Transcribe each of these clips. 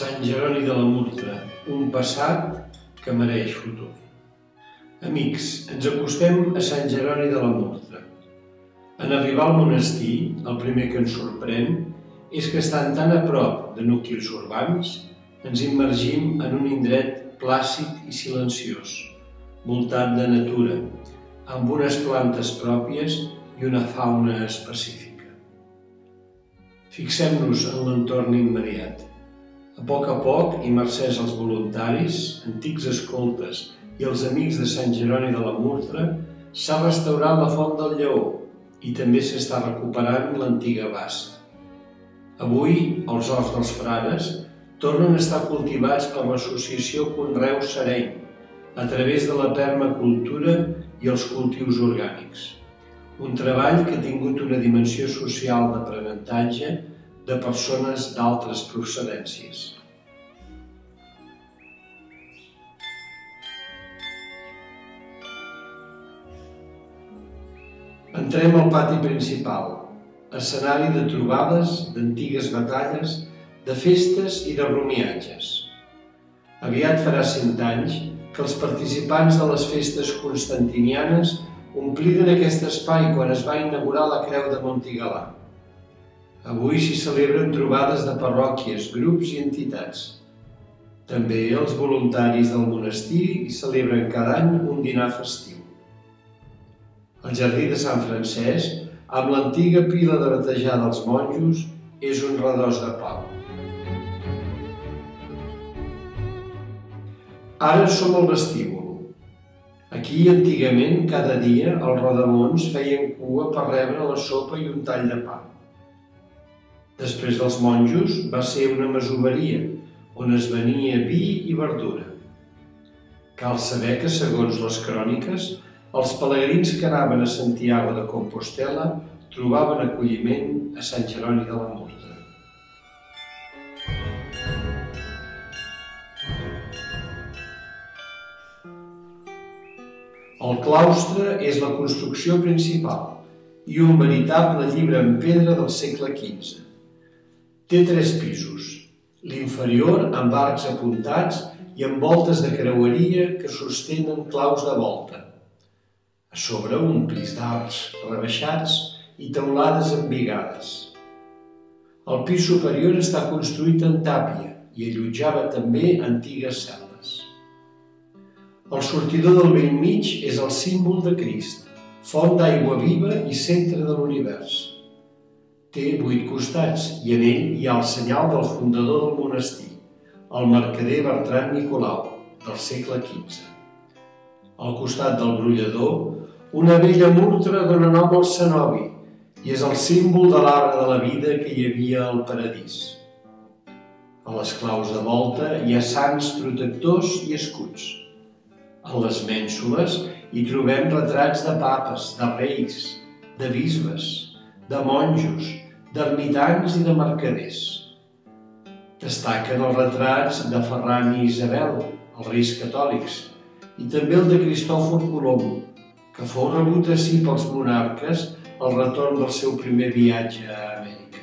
Sant Jeroni de la Murtra, un passat que mereix futur. Amics, ens acostem a Sant Jeroni de la Murtra. En arribar al monestir, el primer que ens sorprèn és que estant tan a prop de nuclis urbans, ens immergim en un indret plàcid i silenciós, voltat de natura, amb unes plantes pròpies i una fauna específica. Fixem-nos en l'entorn immediat. A poc, i mercès als voluntaris, antics escoltes i els amics de Sant Jeroni de la Murtra, s'ha restaurat la Font del Lleó i també s'està recuperant l'antiga bassa. Avui, els horts dels frares tornen a estar cultivats per l'associació Conreu Sereny, a través de la permacultura i els cultius orgànics. Un treball que ha tingut una dimensió social d'aprenentatge de persones d'altres procedències. Entrem al pati principal, escenari de trobades, d'antigues batalles, de festes i de romiatges. Aviat farà 100 anys que els participants de les festes constantinianes ompliren aquest espai quan es va inaugurar la Creu de Montigalà. Avui s'hi celebren trobades de parròquies, grups i entitats. També els voluntaris del monestir hi celebren cada any un dinar festiu. El jardí de Sant Francesc, amb l'antiga pila de batejar dels monjos, és un redós de pau. Ara som al vestíbul. Aquí, antigament, cada dia, els rodamons feien cua per rebre la sopa i un tall de pa. Després dels monjos, va ser una masoveria, on es venia vi i verdura. Cal saber que, segons les cròniques, els pelegrins que anaven a Santiago de Compostela trobaven acolliment a Sant Jeroni de la Murtra. El claustre és la construcció principal i un veritable llibre en pedra del segle XV. Té 3 pisos, l'inferior amb arcs apuntats i amb voltes de creueria que sostenen claus de volta. A sobre un pis d'arcs rebaixats i teulades embigades. El pis superior està construït en tàpia i allotjava també antigues cel·les. El sortidor del bell mig és el símbol de Crist, font d'aigua viva i centre de l'univers. Té 8 costats i en ell hi ha el senyal del fundador del monestir, el mercader Bertran Nicolau, del segle XV. Al costat del brollador, una vella murtra dona nom al cenobi i és el símbol de l'arbre de la vida que hi havia al paradís. A les claus de volta hi ha sants protectors i escuts. A les mènsules hi trobem retrats de papes, de reis, de bisbes, de monjos, d'ermitans i de mercaders. Destaquen els retrats de Ferran i Isabel, els reis catòlics, i també el de Cristòfor Colom, que fou rebut ací pels monarques al retorn del seu primer viatge a Amèrica.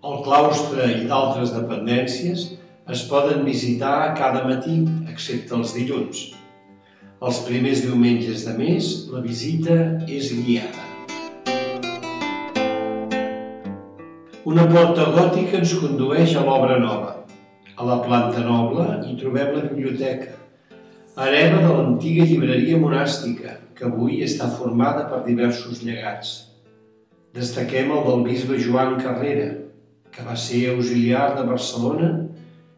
El claustre i d'altres dependències es poden visitar cada matí, excepte els dilluns. Els primers diumenges de mes, la visita és guiada. Una porta gòtica ens condueix a l'obra nova. A la planta noble hi trobem la biblioteca, hereva de l'antiga llibreria monàstica, que avui està formada per diversos llegats. Destaquem el del bisbe Joan Carrera, que va ser auxiliar de Barcelona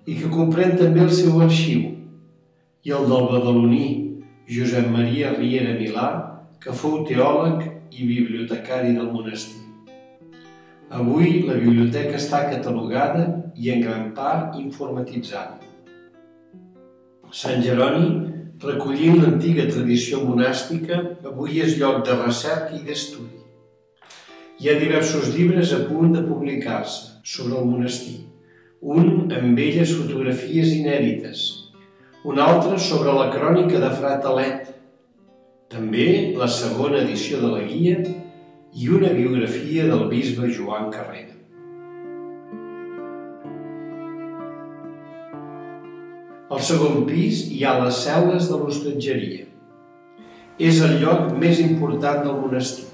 i que comprèn també el seu arxiu, i el del badaloní Josep Maria Riera Milà, que fou teòleg i bibliotecari del monestir. Avui la biblioteca està catalogada i en gran part informatitzada. Sant Jeroni, recollint l'antiga tradició monàstica, avui és lloc de recerca i d'estudi. Hi ha diversos llibres a punt de publicar-se sobre el monestir, un amb belles fotografies inèdites, un altre sobre la crònica de Fra Talet, també la segona edició de la guia i una biografia del bisbe Joan Carrera. Al segon pis hi ha les cel·les de l'hostatgeria. És el lloc més important del monestir.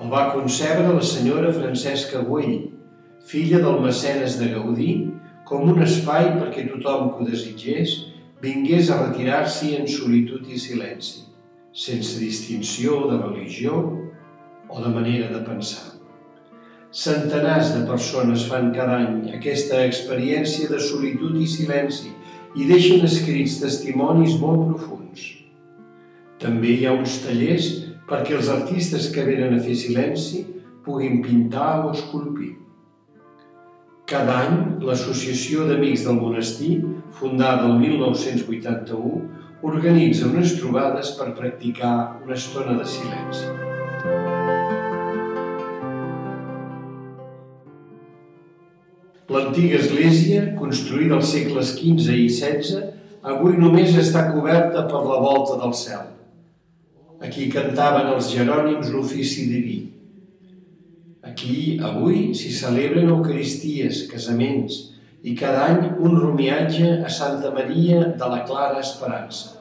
El va concebre la senyora Francesca Güell, filla del mecenes de Gaudí, com un espai perquè tothom que ho desitgés vingués a retirar-s'hi en solitud i silenci, sense distinció de religió o de manera de pensar. Centenars de persones fan cada any aquesta experiència de solitud i silenci i deixen escrits testimonis molt profunds. També hi ha uns tallers perquè els artistes que venen a fer silenci puguin pintar o esculpir. Cada any, l'Associació d'Amics del Monestir, fundada el 1981, organitza unes trobades per practicar una estona de silenci. L'antiga església, construïda als segles XV i XVI, avui només està coberta per la volta del cel. Aquí cantaven els jerònims l'ofici diví. Aquí, avui, s'hi celebren eucaristies, casaments i cada any un romiatge a Santa Maria de la Clara Esperança.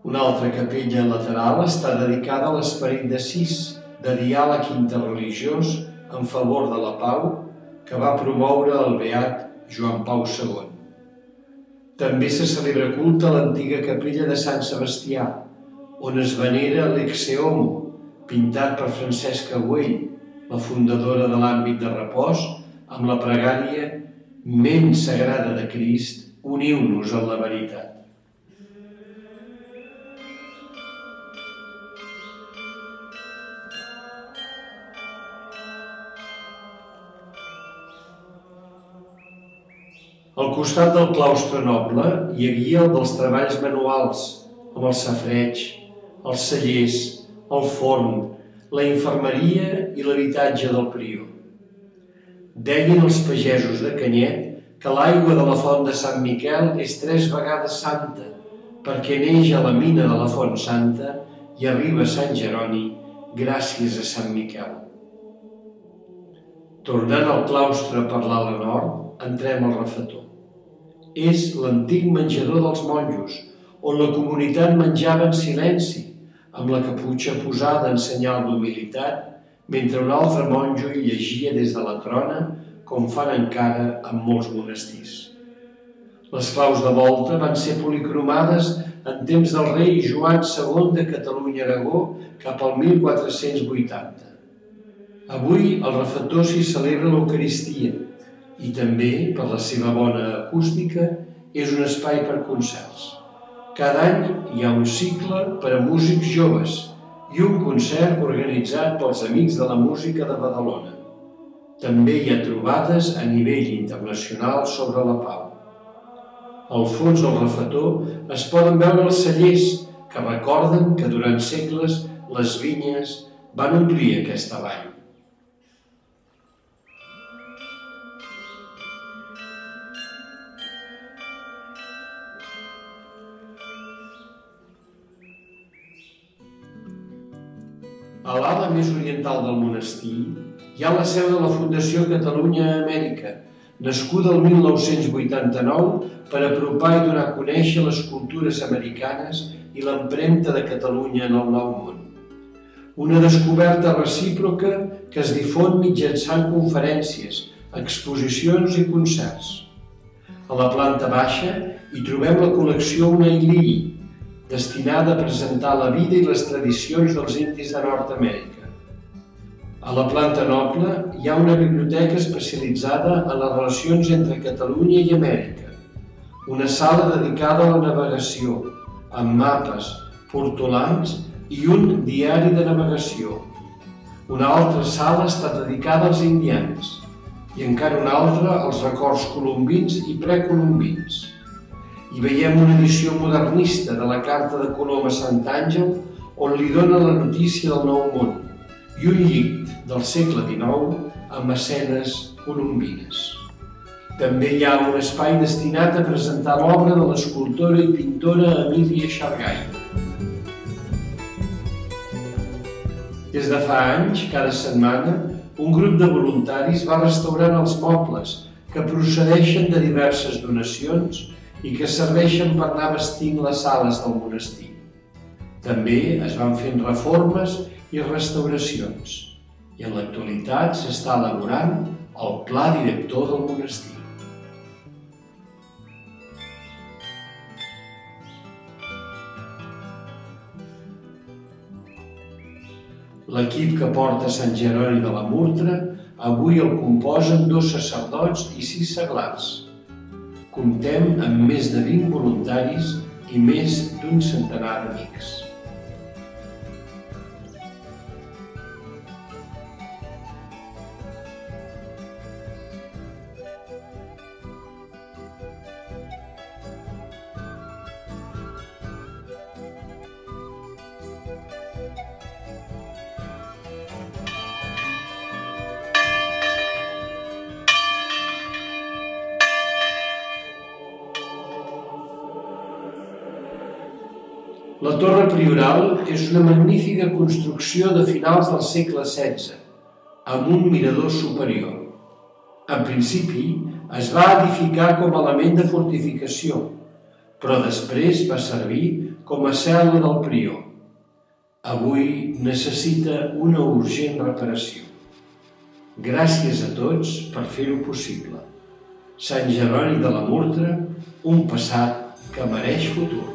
Una altra capella lateral està dedicada a l'Esperit d'Assís, de diàleg interreligiós en favor de la pau que va promoure el beat Joan Pau II. També se celebra culte a l'antiga capella de Sant Sebastià, on es venera l'Ecce Homo, pintat per Francesca Güell, la fundadora de l'àmbit de repòs, amb la pregària «Ment sagrada de Crist, uniu-nos en la veritat». Al costat del claustre noble hi havia el dels treballs manuals, amb el safareig, els cellers, el forn, la infermeria i l'habitatge del prior. Deien els pagesos de Canyet que l'aigua de la font de Sant Miquel és 3 vegades santa, perquè neix a la mina de la Font Santa i arriba a Sant Jeroni gràcies a Sant Miquel. Tornant al claustre per l'ala nord, entrem al refetor. És l'antic menjador dels monjos, on la comunitat menjava en silenci, amb la caputxa posada en senyal d'humilitat, mentre un altre monjo hi llegia des de la trona, com fan encara en molts monestirs. Les claus de volta van ser policromades en temps del rei Joan II de Catalunya-Aragó cap al 1480. Avui al refetor s'hi celebra l'Eucaristia i també, per la seva bona acústica, és un espai per concerts. Cada any hi ha un cicle per a músics joves i un concert organitzat pels Amics de la Música de Badalona. També hi ha trobades a nivell internacional sobre la pau. Al fons del refetor es poden veure els cellers que recorden que durant segles les vinyes van omplir aquesta vall. A l'ala més oriental del monestir hi ha la seu de la Fundació Catalunya-Amèrica, nascuda el 1989 per apropar i donar a conèixer les cultures americanes i l'empremta de Catalunya en el Nou Món. Una descoberta recíproca que es difon mitjançant conferències, exposicions i concerts. A la planta baixa hi trobem la col·lecció Unailili, destinada a presentar la vida i les tradicions dels indis de Nord-Amèrica. A la planta noble hi ha una biblioteca especialitzada en les relacions entre Catalunya i Amèrica, una sala dedicada a la navegació, amb mapes, portolans i un diari de navegació. Una altra sala està dedicada als indians i encara una altra als records colombins i precolombins. Hi veiem una edició modernista de la Carta de Colom a Sant Àngel, on li dona la notícia del Nou Món, i un llit del segle XIX amb escenes colombines. També hi ha un espai destinat a presentar l'obra de l'escultora i pintora Emília Xargay. Des de fa anys, cada setmana, un grup de voluntaris va restaurant els mobles que procedeixen de diverses donacions i que serveixen per anar vestint les sales del monestir. També es van fent reformes i restauracions i en l'actualitat s'està elaborant el pla director del monestir. L'equip que porta Sant Jeroni de la Murtra avui el composen 2 sacerdots i 6 seglars. Comptem amb més de 20 voluntaris i més d'un centenar d'amics. La torre prioral és una magnífica construcció de finals del segle XVI, amb un mirador superior. En principi, es va edificar com a element de fortificació, però després va servir com a cel·la del prior. Avui necessita una urgent reparació. Gràcies a tots per fer-ho possible. Sant Jeroni de la Murtra, un passat que mereix futur.